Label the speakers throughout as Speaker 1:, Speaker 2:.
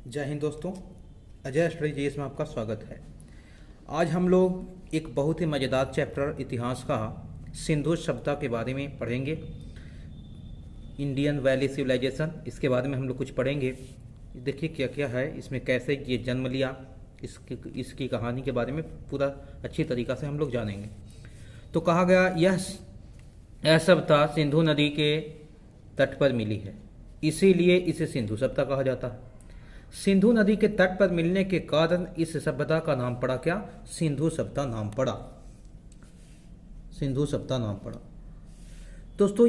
Speaker 1: जय हिंद दोस्तों, Ajay study GS में आपका स्वागत है। आज हम लोग एक बहुत ही मज़ेदार चैप्टर इतिहास का सिंधु सभ्यता के बारे में पढ़ेंगे। इंडियन वैली सिविलाइजेशन, इसके बारे में हम लोग कुछ पढ़ेंगे। देखिए क्या क्या है इसमें, कैसे ये जन्म लिया, इसकी कहानी के बारे में पूरा अच्छी तरीक़ा से हम लोग जानेंगे। तो कहा गया यह सभ्यता सिंधु नदी के तट पर मिली है, इसीलिए इसे सिंधु सभ्यता कहा जाता है। सिंधु नदी के तट पर मिलने के कारण इस सभ्यता का नाम पड़ा क्या? सिंधु सभ्यता नाम पड़ा। सिंधु सभ्यता नाम पड़ा। दोस्तों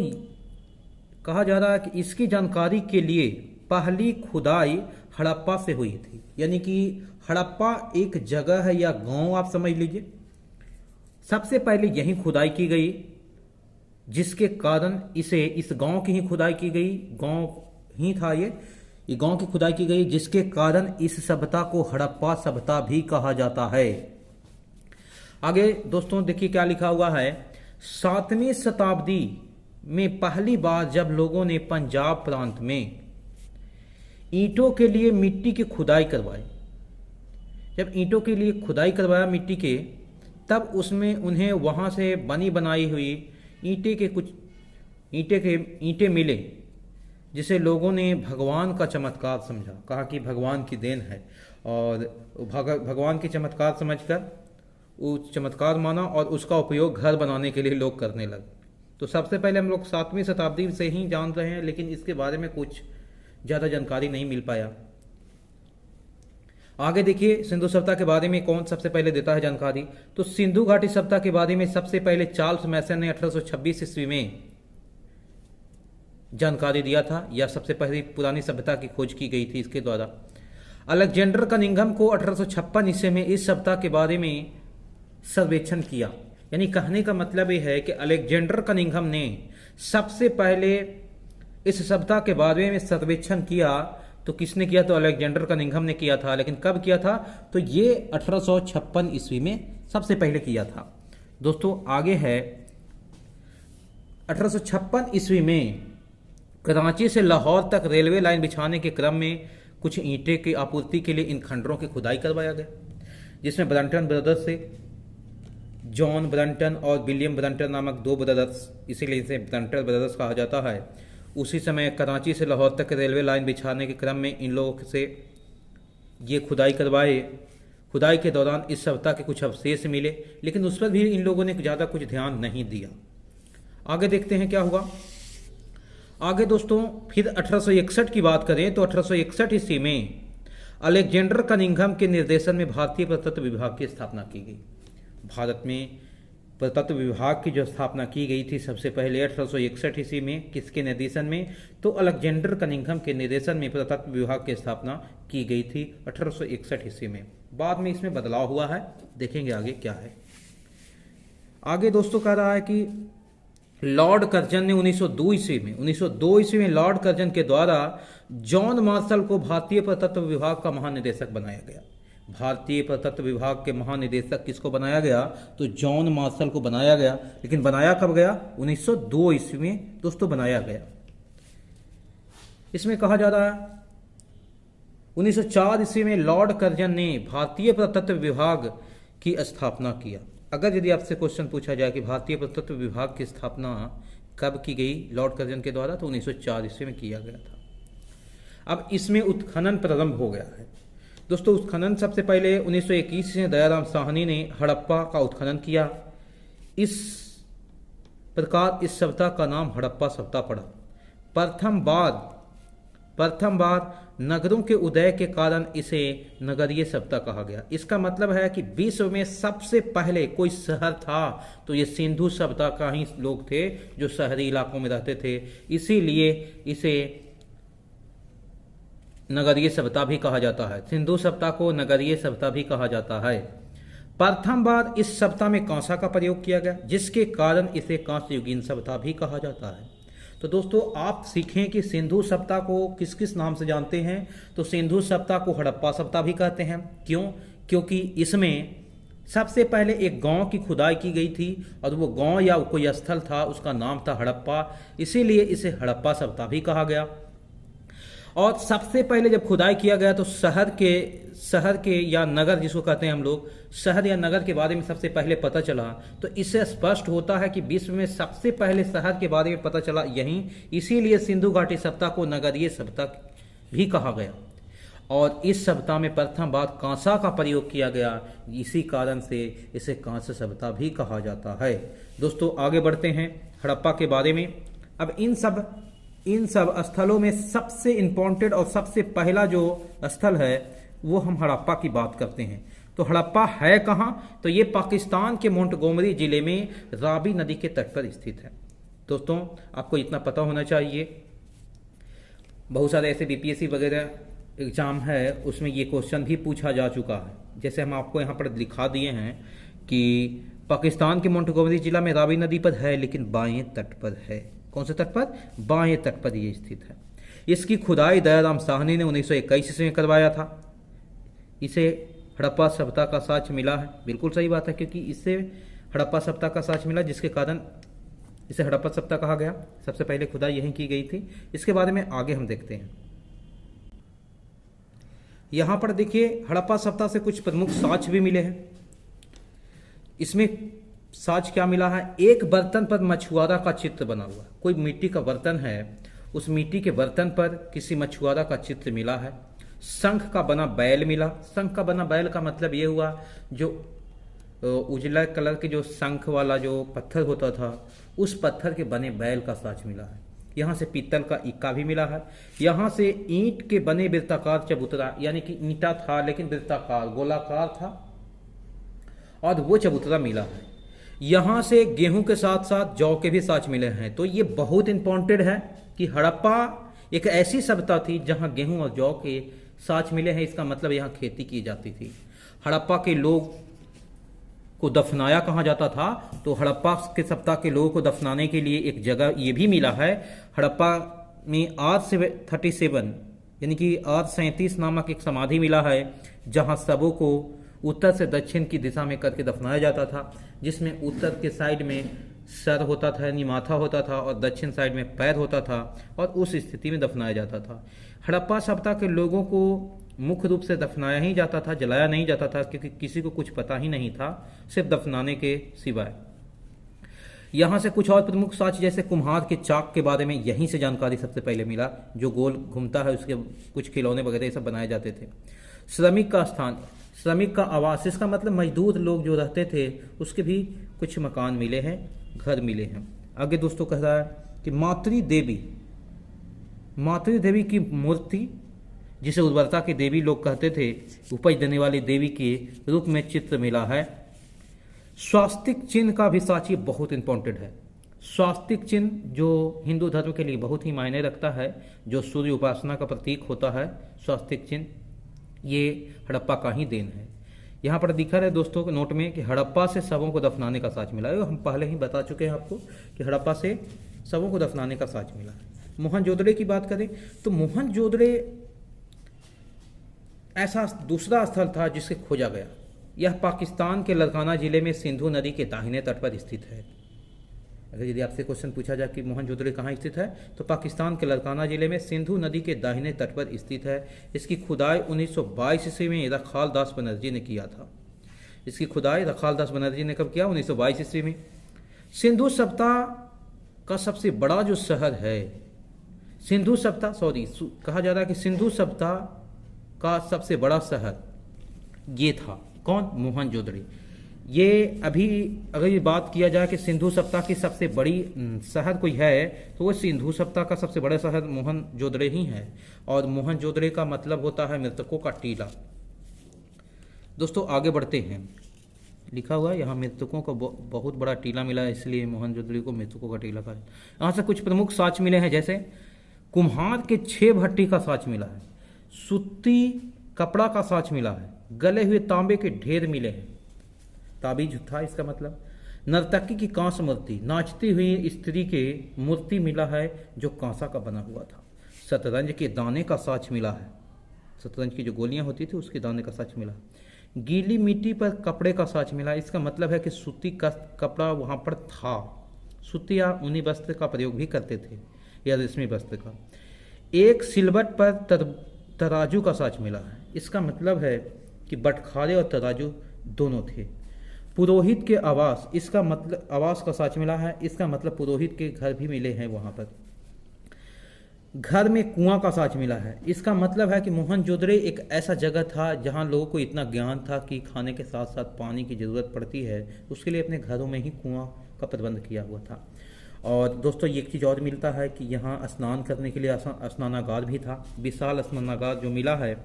Speaker 1: कहा जा रहा है कि इसकी जानकारी के लिए पहली खुदाई हड़प्पा से हुई थी। यानी कि हड़प्पा एक जगह है या गांव, आप समझ लीजिए। सबसे पहले यहीं खुदाई की गई, जिसके कारण इस गांव की ही खुदाई की गई। गांव ही था ये गांव की खुदाई की गई, जिसके कारण इस सभ्यता को हड़प्पा सभ्यता भी कहा जाता है। आगे दोस्तों देखिए क्या लिखा हुआ है। 7वीं शताब्दी में पहली बार जब लोगों ने पंजाब प्रांत में ईंटों के लिए मिट्टी की खुदाई करवाई, जब ईंटों के लिए खुदाई करवाया मिट्टी के, तब उसमें उन्हें वहां से बनी बनाई हुई ईंटें मिले, जिसे लोगों ने भगवान का चमत्कार समझा। कहा कि भगवान की देन है, और भगवान की चमत्कार समझकर वो चमत्कार माना और उसका उपयोग घर बनाने के लिए लोग करने लगे। तो सबसे पहले हम लोग 7वीं शताब्दी से ही जान रहे हैं, लेकिन इसके बारे में कुछ ज़्यादा जानकारी नहीं मिल पाया। आगे देखिए सिंधु सभ्यता के बारे में कौन सबसे पहले देता है जानकारी। तो सिंधु घाटी सभ्यता के बारे में सबसे पहले चार्ल्स मैसन ने 1826 ईस्वी में जानकारी दिया था, या सबसे पहले पुरानी सभ्यता की खोज की गई थी इसके द्वारा। अलेक्जेंडर कनिंघम को 1856 ईस्वी में इस सभ्यता के बारे में सर्वेक्षण किया। यानी कहने का मतलब ये है कि अलेक्जेंडर कनिंघम ने सबसे पहले इस सभ्यता के बारे में सर्वेक्षण किया। तो किसने किया? तो अलेक्जेंडर कनिंघम ने किया था। लेकिन कब किया था? तो ये 1856 ईस्वी में सबसे पहले किया था। दोस्तों आगे है 1856 ईस्वी में कराची से लाहौर तक रेलवे लाइन बिछाने के क्रम में कुछ ईंटें की आपूर्ति के लिए इन खंडरों की खुदाई करवाया गया, जिसमें ब्रंटन ब्रदर्स से जॉन ब्रंटन और विलियम ब्रंटन नामक 2 ब्रदर्स, इसीलिए इसे ब्रंटन ब्रदर्स कहा जाता है। उसी समय कराची से लाहौर तक रेलवे लाइन बिछाने के क्रम में इन लोगों से ये खुदाई करवाए। खुदाई के दौरान इस सभ्यता के कुछ अवशेष मिले, लेकिन उस पर भी इन लोगों ने ज़्यादा कुछ ध्यान नहीं दिया। आगे देखते हैं क्या हुआ। आगे दोस्तों फिर 1861 की बात करें तो 1861 ईस्वी में अलेक्जेंडर कनिंघम के निर्देशन में भारतीय पुरातत्व विभाग की स्थापना की गई। भारत में पुरातत्व विभाग की जो स्थापना की गई थी सबसे पहले 1861 ईस्वी में, किसके निर्देशन में? तो अलेक्जेंडर कनिंघम के निर्देशन में पुरातत्व विभाग की स्थापना की गई थी 1861 ईस्वी में। बाद में इसमें बदलाव हुआ है, देखेंगे आगे क्या है। आगे दोस्तों कह रहा है कि लॉर्ड कर्जन ने 1902 ईस्वी में लॉर्ड कर्जन के द्वारा जॉन मार्शल को भारतीय पुरातत्व विभाग का महानिदेशक बनाया गया। भारतीय पुरातत्व विभाग के महानिदेशक किसको बनाया गया? तो जॉन मार्शल को बनाया गया। लेकिन बनाया कब गया? 1902 ईस्वी में दोस्तों बनाया गया। इसमें कहा जा रहा है 1904 ईस्वी में लॉर्ड कर्जन ने भारतीय पुरातत्व विभाग की स्थापना किया। अगर यदि आपसे क्वेश्चन पूछा जाए कि भारतीय पुरातत्व विभाग की स्थापना कब की गई लॉर्ड कर्जन के द्वारा, तो 1904 ईस्वी में किया गया था। अब इसमें उत्खनन प्रारंभ हो गया है। दोस्तों उत्खनन सबसे पहले 1921 में दयाराम साहनी ने हड़प्पा का उत्खनन किया। इस प्रकार इस सभ्यता का नाम हड़प्पा सभ्यता पड़ा। प्रथम बार नगरों के उदय के कारण इसे नगरीय सभ्यता कहा गया। इसका मतलब है कि विश्व में सबसे पहले कोई शहर था तो ये सिंधु सभ्यता का ही लोग थे, जो शहरी इलाकों में रहते थे। इसीलिए इसे नगरीय सभ्यता भी कहा जाता है। सिंधु सभ्यता को नगरीय सभ्यता भी कहा जाता है। प्रथम बार इस सभ्यता में कांसा का प्रयोग किया गया, जिसके कारण इसे कांस्य युगीन सभ्यता भी कहा जाता है। तो दोस्तों आप सीखें कि सिंधु सभ्यता को किस किस नाम से जानते हैं। तो सिंधु सभ्यता को हड़प्पा सभ्यता भी कहते हैं। क्यों? क्योंकि इसमें सबसे पहले एक गांव की खुदाई की गई थी, और वो गांव या कोई स्थल था उसका नाम था हड़प्पा, इसीलिए इसे हड़प्पा सभ्यता भी कहा गया। और सबसे पहले जब खुदाई किया गया तो शहर के या नगर जिसको कहते हैं हम लोग, शहर या नगर के बारे में सबसे पहले पता चला। तो इससे स्पष्ट होता है कि विश्व में सबसे पहले शहर के बारे में पता चला यहीं, इसीलिए सिंधु घाटी सभ्यता को नगरीय सभ्यता भी कहा गया। और इस सभ्यता में प्रथम बार कांसा का प्रयोग किया गया, इसी कारण से इसे कांस्य सभ्यता भी कहा जाता है। दोस्तों आगे बढ़ते हैं हड़प्पा के बारे में। अब इन सब स्थलों में सबसे इम्पोर्टेंट और सबसे पहला जो स्थल है वो हम हड़प्पा की बात करते हैं। तो हड़प्पा है कहाँ? तो ये पाकिस्तान के मोंटगोमरी जिले में रावी नदी के तट पर स्थित है। दोस्तों आपको इतना पता होना चाहिए, बहुत सारे ऐसे बीपीएससी वगैरह एग्जाम है उसमें ये क्वेश्चन भी पूछा जा चुका है। जैसे हम आपको यहाँ पर दिखा दिए हैं कि पाकिस्तान के मोंटगोमरी जिला में रावी नदी पर है, लेकिन बाएं तट पर है। कौन से तट पर? बाएं तट पर ये स्थित है। इसकी खुदाई दयाराम साहनी ने 1921 ईस्वी में करवाया था। इसे हड़प्पा सभ्यता का साक्ष्य मिला है। बिल्कुल सही बात है, क्योंकि इससे हड़प्पा सभ्यता का साक्ष्य मिला, जिसके कारण इसे हड़प्पा सभ्यता कहा गया। सबसे पहले खुदाई यहीं की गई थी। इसके बारे में आगे हम देखते हैं। यहाँ पर देखिए हड़प्पा सभ्यता से कुछ प्रमुख साक्ष्य भी मिले हैं। इसमें साक्ष्य क्या मिला है? एक बर्तन पर मछुआरा का चित्र बना हुआ। कोई मिट्टी का बर्तन है, उस मिट्टी के बर्तन पर किसी मछुआरा का चित्र मिला है। शंख का बना बैल मिला। शंख का बना बैल का मतलब ये हुआ जो उजला कलर के जो शंख वाला जो पत्थर होता था, उस पत्थर के बने बैल का साक्ष्य मिला है। यहाँ से पीतल का इक्का भी मिला है। यहाँ से ईंट के बने वृत्ताकार चबूतरा, यानी कि ईंटा था लेकिन वृत्ताकार गोलाकार था, और वो चबूतरा मिला है। यहाँ से गेहूं के साथ साथ जौ के भी साक्ष्य मिले हैं। तो ये बहुत इंपॉर्टेंट है कि हड़प्पा एक ऐसी सभ्यता थी जहाँ गेहूं और जौ के साक्ष्य मिले हैं। इसका मतलब यहाँ खेती की जाती थी। हड़प्पा के लोग को दफनाया कहाँ जाता था? तो हड़प्पा के सभ्यता के लोगों को दफनाने के लिए एक जगह ये भी मिला है। हड़प्पा में R37 यानी कि R37 नामक एक समाधि मिला है, जहाँ सबों को उत्तर से दक्षिण की दिशा में करके दफनाया जाता था, जिसमें उत्तर के साइड में सर होता था यानी माथा होता था, और दक्षिण साइड में पैर होता था, और उस स्थिति में दफनाया जाता था। हड़प्पा सभ्यता के लोगों को मुख्य रूप से दफनाया ही जाता था, जलाया नहीं जाता था, क्योंकि किसी को कुछ पता ही नहीं था सिर्फ दफनाने के सिवाय। यहाँ से कुछ और प्रमुख साक्ष्य, जैसे कुम्हार के चाक के बारे में यहीं से जानकारी सबसे पहले मिला, जो गोल घूमता है, उसके कुछ खिलौने वगैरह ये सब बनाए जाते थे। श्रमिक का स्थान, श्रमिक का आवास, इसका मतलब मजदूर लोग जो रहते थे उसके भी कुछ मकान मिले हैं, घर मिले हैं। आगे दोस्तों कह रहा है कि मातृ देवी की मूर्ति, जिसे उर्वरता की देवी लोग कहते थे, उपज देने वाली देवी के रूप में चित्र मिला है। स्वास्तिक चिन्ह का भी साक्ष्य बहुत इंपॉर्टेंट है। स्वास्तिक चिन्ह जो हिंदू धर्म के लिए बहुत ही मायने रखता है, जो सूर्य उपासना का प्रतीक होता है, स्वास्तिक चिन्ह, ये हड़प्पा का ही देन है। यहाँ पर दिखा रहे दोस्तों के नोट में कि हड़प्पा से शवों को दफनाने का साक्ष्य मिला है। हम पहले ही बता चुके हैं आपको कि हड़प्पा से शवों को दफनाने का साक्ष्य मिला है। मोहनजोदड़ो की बात करें तो मोहनजोदड़ो ऐसा दूसरा स्थल था जिसे खोजा गया। यह पाकिस्तान के लड़काना जिले में सिंधु नदी के दाहिने तट पर स्थित है। अगर यदि आपसे क्वेश्चन पूछा जाए कि मोहनजोदड़ो कहाँ स्थित है, तो पाकिस्तान के लड़काना जिले में सिंधु नदी के दाहिने तट पर स्थित है। इसकी खुदाई 1922 ईस्वी में रखाल दास बनर्जी ने किया था। इसकी खुदाई रखाल दास बनर्जी ने कब किया? 1922 ईस्वी में। सिंधु सभ्यता का सबसे बड़ा जो शहर है, सिंधु सभ्यता कहा जा रहा है कि सिंधु सभ्यता का सबसे बड़ा शहर ये था। कौन? मोहनजोदड़ो। ये अभी अगर ये बात किया जाए कि सिंधु सभ्यता की सबसे बड़ी शहर कोई है, तो वो सिंधु सभ्यता का सबसे बड़ा शहर मोहनजोदड़ो ही है। और मोहनजोदड़ो का मतलब होता है मृतकों का टीला। दोस्तों आगे बढ़ते हैं। लिखा हुआ है यहाँ मृतकों का बहुत बड़ा टीला मिला है, इसलिए मोहनजोदड़ो को मृतकों का टीला कहा। यहाँ से कुछ प्रमुख साक्ष्य मिले हैं, जैसे कुम्हार के 6 भट्टी का साक्ष्य मिला है, सूती कपड़ा का साक्ष्य मिला है, गले हुए तांबे के ढेर मिले हैं, ताबीज था इसका मतलब, नर्तकी की कांस मूर्ति, नाचती हुई स्त्री के मूर्ति मिला है जो कांसा का बना हुआ था, शतरंज के दाने का साक्ष्य मिला है, शतरंज की जो गोलियां होती थी उसके दाने का साक्ष्य मिला, गीली मिट्टी पर कपड़े का साक्ष्य मिला। इसका मतलब है कि सूती का कपड़ा वहाँ पर था, सूती या ऊनी वस्त्र का प्रयोग भी करते थे या रेशमी वस्त्र का। एक सिलवट पर तराजू का साँच मिला है। इसका मतलब है कि बटखारे और तराजू दोनों थे। पुरोहित के आवास, इसका मतलब आवास का साँच मिला है, इसका मतलब पुरोहित के घर भी मिले हैं वहाँ पर। घर में कुआं का साँच मिला है, इसका मतलब है कि मोहनजोदड़ो एक ऐसा जगह था जहाँ लोगों को इतना ज्ञान था कि खाने के साथ साथ पानी की ज़रूरत पड़ती है, उसके लिए अपने घरों में ही कुआं का प्रबंध किया हुआ था। और दोस्तों एक चीज़ और मिलता है कि यहाँ स्नान करने के लिए स्नानागार भी था। विशाल स्नानागार जो मिला है,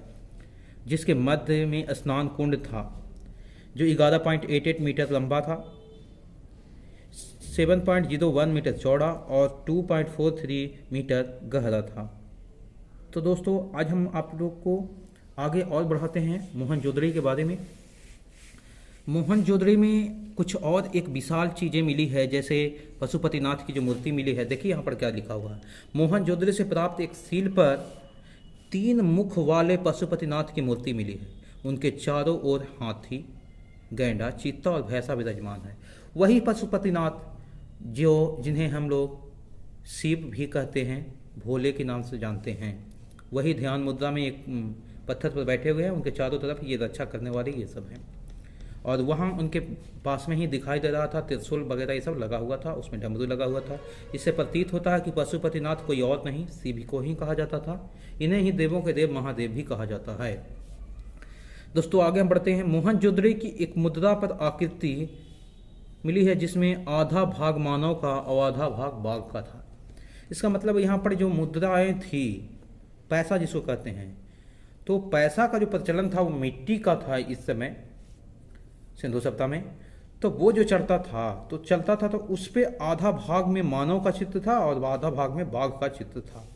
Speaker 1: जिसके मध्य में स्नान कुंड था जो 11.88 मीटर लंबा था, 7.01 मीटर चौड़ा और 2.43 मीटर गहरा था। तो दोस्तों आज हम आप लोग को आगे और बढ़ाते हैं मोहनजोदड़ो के बारे में। मोहनजोदड़ो में कुछ और एक विशाल चीज़ें मिली है, जैसे पशुपतिनाथ की जो मूर्ति मिली है। देखिए यहाँ पर क्या लिखा हुआ है, मोहनजोदड़ो से प्राप्त एक सील पर 3 मुख वाले पशुपतिनाथ की मूर्ति मिली है। उनके चारों ओर हाथी, गैंडा, चीता और भैंसा विराजमान है। वही पशुपतिनाथ जिन्हें हम लोग शिव भी कहते हैं, भोले के नाम से जानते हैं, वही ध्यान मुद्रा में एक पत्थर पर बैठे हुए हैं। उनके चारों तरफ ये रक्षा करने वाले ये सब हैं। और वहाँ उनके पास में ही दिखाई दे रहा था त्रिशूल वगैरह ये सब लगा हुआ था, उसमें डमरू लगा हुआ था। इससे प्रतीत होता है कि पशुपतिनाथ कोई और नहीं, शिव को ही कहा जाता था। इन्हें ही देवों के देव महादेव भी कहा जाता है। दोस्तों आगे हम बढ़ते हैं। मोहनजोदड़ो की एक मुद्रा पर आकृति मिली है जिसमें आधा भाग मानव का और आधा भाग बाघ का था। इसका मतलब यहाँ पर जो मुद्राएं थी, पैसा जिसको कहते हैं, तो पैसा का जो प्रचलन था वो मिट्टी का था इस समय सिंधु सभ्यता में। तो वो जो चलता था तो उस पे आधा भाग में मानव का चित्र था और आधा भाग में बाघ का चित्र था।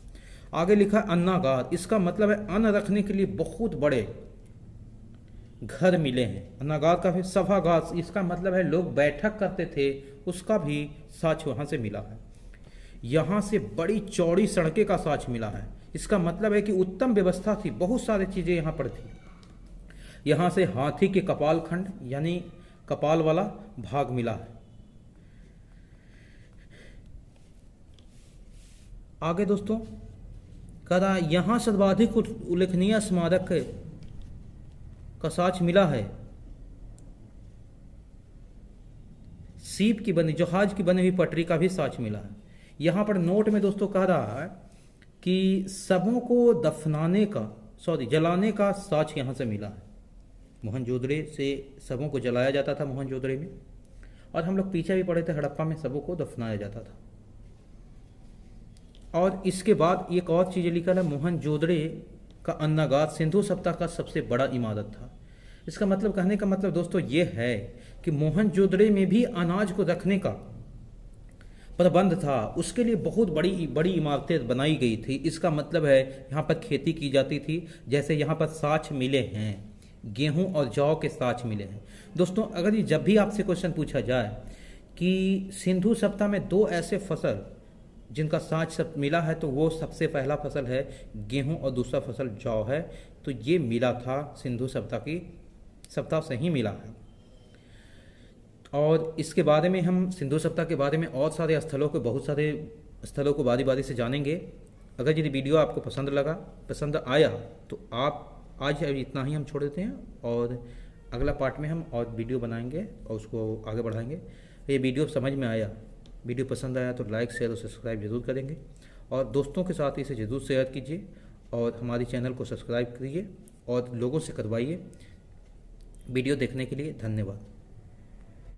Speaker 1: आगे लिखा अन्नागार, इसका मतलब है अन्न रखने के लिए बहुत बड़े घर मिले हैं। अन्नागार का फिर सभागार, इसका मतलब है लोग बैठक करते थे, उसका भी साक्ष वहाँ से मिला है। यहाँ से बड़ी चौड़ी सड़कें का साक्ष मिला है। इसका मतलब है कि उत्तम व्यवस्था थी, बहुत सारी चीज़ें यहाँ पर थी। यहाँ से हाथी के कपाल खंड यानी कपाल वाला भाग मिला है। आगे दोस्तों कहा यहाँ सर्वाधिक उल्लेखनीय स्मारक का साक्ष्य मिला है सीप की बनी, जहाज की बनी हुई पटरी का भी साक्ष्य मिला है। यहाँ पर नोट में दोस्तों कह रहा है कि शवों को जलाने का साक्ष्य यहाँ से मिला है। मोहनजोदड़ो से शवों को जलाया जाता था मोहनजोदड़ो में, और हम लोग पीछे भी पढ़े थे हड़प्पा में शवों को दफनाया जाता था। और इसके बाद एक और चीज़ लिखा है, मोहनजोदड़ो का अन्नागार सिंधु सभ्यता का सबसे बड़ा इमारत था। इसका मतलब कहने का मतलब दोस्तों ये है कि मोहनजोदड़ो में भी अनाज को रखने का प्रबंध था, उसके लिए बहुत बड़ी बड़ी इमारतें बनाई गई थी। इसका मतलब है यहाँ पर खेती की जाती थी। जैसे यहाँ पर साक्ष्य मिले हैं, गेहूं और जौ के साक्ष्य मिले हैं। दोस्तों अगर ये जब भी आपसे क्वेश्चन पूछा जाए कि सिंधु सभ्यता में 2 ऐसे फसल जिनका साक्ष्य मिला है, तो वो सबसे पहला फसल है गेहूं और दूसरा फसल जौ है। तो ये मिला था सिंधु सभ्यता से ही मिला है। और इसके बारे में हम सिंधु सभ्यता के बारे में और सारे बहुत सारे स्थलों को बारी बारी से जानेंगे। अगर यदि वीडियो आपको पसंद आया तो आप आज इतना ही हम छोड़ देते हैं, और अगला पार्ट में हम और वीडियो बनाएंगे और उसको आगे बढ़ाएंगे। ये वीडियो समझ में आया, वीडियो पसंद आया तो लाइक शेयर और सब्सक्राइब जरूर करेंगे, और दोस्तों के साथ इसे जरूर शेयर कीजिए, और हमारे चैनल को सब्सक्राइब करिए और लोगों से करवाइए। वीडियो देखने के लिए धन्यवाद।